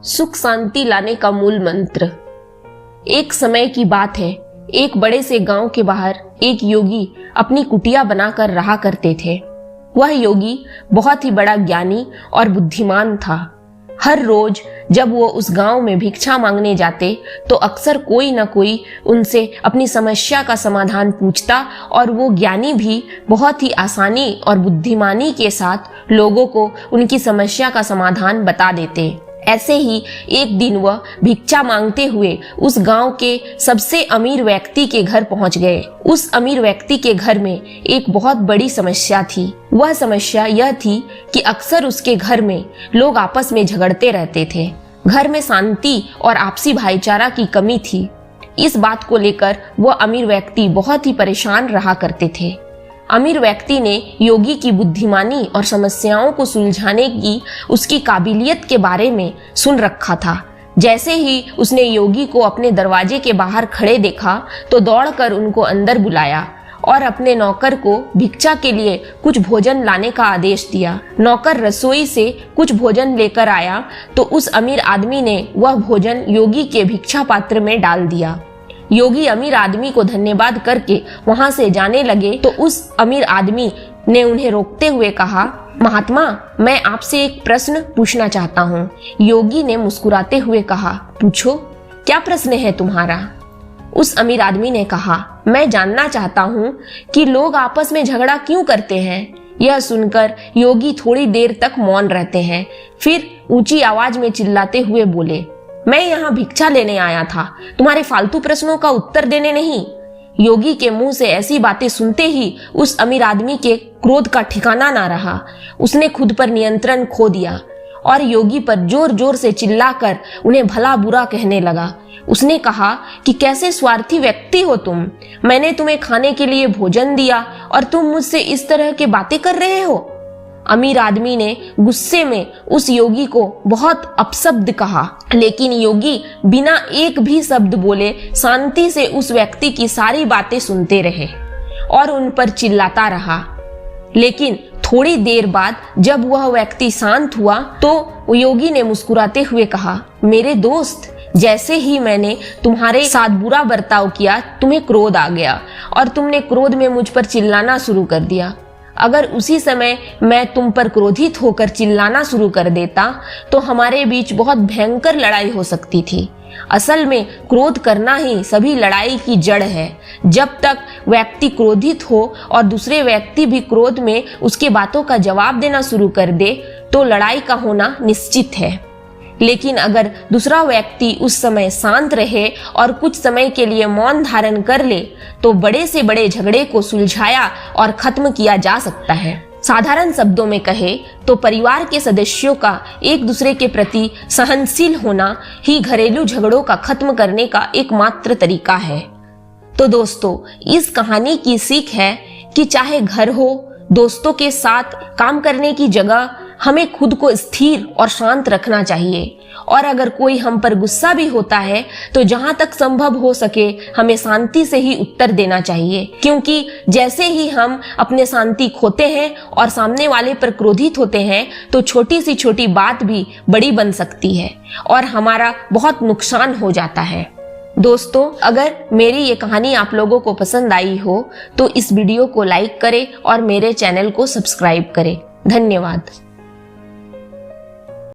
सुख शांति लाने का मूल मंत्र। एक समय की बात है, एक बड़े से गांव के बाहर एक योगी अपनी कुटिया बनाकर रहा करते थे। वह योगी बहुत ही बड़ा ज्ञानी और बुद्धिमान था। हर रोज जब वो उस गांव में भिक्षा मांगने जाते तो अक्सर कोई न कोई उनसे अपनी समस्या का समाधान पूछता और वो ज्ञानी भी बहुत ही आसानी और बुद्धिमानी के साथ लोगों को उनकी समस्या का समाधान बता देते। ऐसे ही एक दिन वह भिक्षा मांगते हुए उस गांव के सबसे अमीर व्यक्ति के घर पहुंच गए। उस अमीर व्यक्ति के घर में एक बहुत बड़ी समस्या थी। वह समस्या यह थी कि अक्सर उसके घर में लोग आपस में झगड़ते रहते थे। घर में शांति और आपसी भाईचारा की कमी थी। इस बात को लेकर वह अमीर व्यक्ति बहुत ही परेशान रहा करते थे। अमीर व्यक्ति ने योगी की बुद्धिमानी और समस्याओं को सुलझाने की उसकी काबिलियत के बारे में सुन रखा था। जैसे ही उसने योगी को अपने दरवाजे के बाहर खड़े देखा तो दौड़कर उनको अंदर बुलाया और अपने नौकर को भिक्षा के लिए कुछ भोजन लाने का आदेश दिया। नौकर रसोई से कुछ भोजन लेकर आया तो उस अमीर आदमी ने वह भोजन योगी के भिक्षा पात्र में डाल दिया। योगी अमीर आदमी को धन्यवाद करके वहां से जाने लगे तो उस अमीर आदमी ने उन्हें रोकते हुए कहा, महात्मा, मैं आपसे एक प्रश्न पूछना चाहता हूँ। योगी ने मुस्कुराते हुए कहा, पूछो, क्या प्रश्न है तुम्हारा? उस अमीर आदमी ने कहा, मैं जानना चाहता हूँ कि लोग आपस में झगड़ा क्यों करते हैं। यह सुनकर योगी थोड़ी देर तक मौन रहते हैं, फिर ऊंची आवाज में चिल्लाते हुए बोले, मैं यहाँ भिक्षा लेने आया था, तुम्हारे फालतू प्रश्नों का उत्तर देने नहीं। योगी के मुंह से ऐसी बातें सुनते ही उस अमीर आदमी के क्रोध का ठिकाना ना रहा। उसने खुद पर नियंत्रण खो दिया और योगी पर जोर जोर से चिल्लाकर उन्हें भला बुरा कहने लगा। उसने कहा कि कैसे स्वार्थी व्यक्ति हो तुम, मैंने तुम्हें खाने के लिए भोजन दिया और तुम मुझसे इस तरह की बातें कर रहे हो। अमीर आदमी ने गुस्से में उस योगी को बहुत अपशब्द कहा, लेकिन योगी बिना एक भी शब्द बोले शांति से उस व्यक्ति की सारी बातें सुनते रहे और उन पर चिल्लाता रहा। लेकिन थोड़ी देर बाद जब वह व्यक्ति शांत हुआ तो योगी ने मुस्कुराते हुए कहा, मेरे दोस्त, जैसे ही मैंने तुम्हारे साथ बुरा बर्ताव किया तुम्हें क्रोध आ गया और तुमने क्रोध में मुझ पर चिल्लाना शुरू कर दिया। अगर उसी समय मैं तुम पर क्रोधित होकर चिल्लाना शुरू कर देता तो हमारे बीच बहुत भयंकर लड़ाई हो सकती थी। असल में क्रोध करना ही सभी लड़ाई की जड़ है। जब तक व्यक्ति क्रोधित हो और दूसरे व्यक्ति भी क्रोध में उसके बातों का जवाब देना शुरू कर दे तो लड़ाई का होना निश्चित है। लेकिन अगर दूसरा व्यक्ति उस समय शांत रहे और कुछ समय के लिए मौन धारण कर ले तो बड़े से बड़े झगड़े को सुलझाया और खत्म किया जा सकता है। साधारण शब्दों में कहे तो परिवार के सदस्यों का एक दूसरे के प्रति सहनशील होना ही घरेलू झगड़ों का खत्म करने का एकमात्र तरीका है। तो दोस्तों, इस कहानी की सीख है कि चाहे घर हो, दोस्तों के साथ काम करने की जगह, हमें खुद को स्थिर और शांत रखना चाहिए। और अगर कोई हम पर गुस्सा भी होता है तो जहां तक संभव हो सके हमें शांति से ही उत्तर देना चाहिए, क्योंकि जैसे ही हम अपने शांति खोते हैं और सामने वाले पर क्रोधित होते हैं तो छोटी सी छोटी बात भी बड़ी बन सकती है और हमारा बहुत नुकसान हो जाता है। दोस्तों, अगर मेरी ये कहानी आप लोगों को पसंद आई हो तो इस वीडियो को लाइक करें और मेरे चैनल को सब्सक्राइब करें। धन्यवाद।